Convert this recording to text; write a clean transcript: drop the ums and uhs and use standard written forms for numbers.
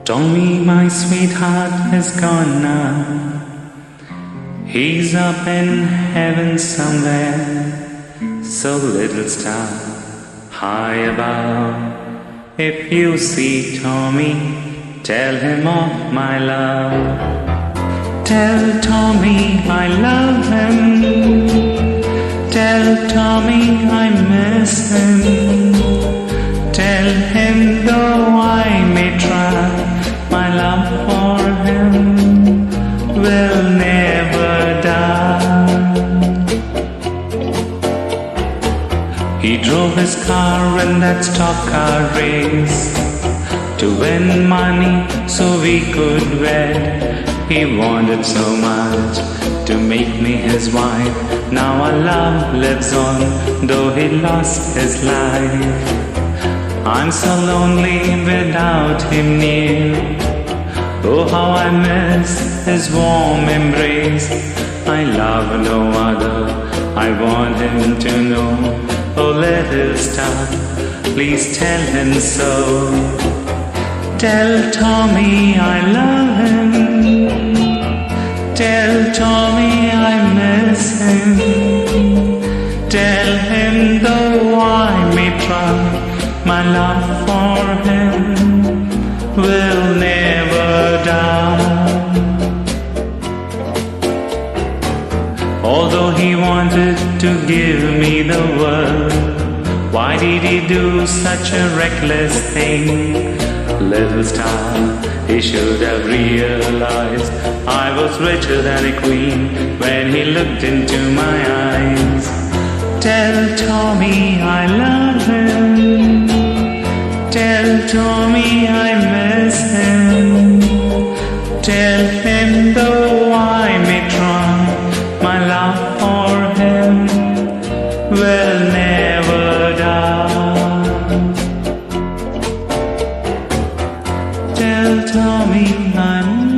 Tommy, my sweetheart, has gone now. He's up in heaven somewhere, so little star high above. If you see Tommy, tell him of my love. Tell Tommy I love him. Tell Tommy I miss him. Tell him though I may try, my love for him will never die. He drove his car in that stock car race to win money so we could wed. He wanted so much to make me his wife. Now our love lives on, though he lost his life. I'm so lonely without him near. Oh, how I miss his warm embrace. I love no other, I want him to know. Oh, little star, please tell him so. Tell Tommy I love him. Tell Tommy I miss him. Tell him though I may try, my love for him will never die. Although he wanted to give me the world, why did he do such a reckless thing? Little star, he should have realized I was richer than a queen when he looked into my eyes. Tell Tommy I love him. Tell Tommy I miss him. Tell him though I may try, my love for him will never die. Tell Tommy I'm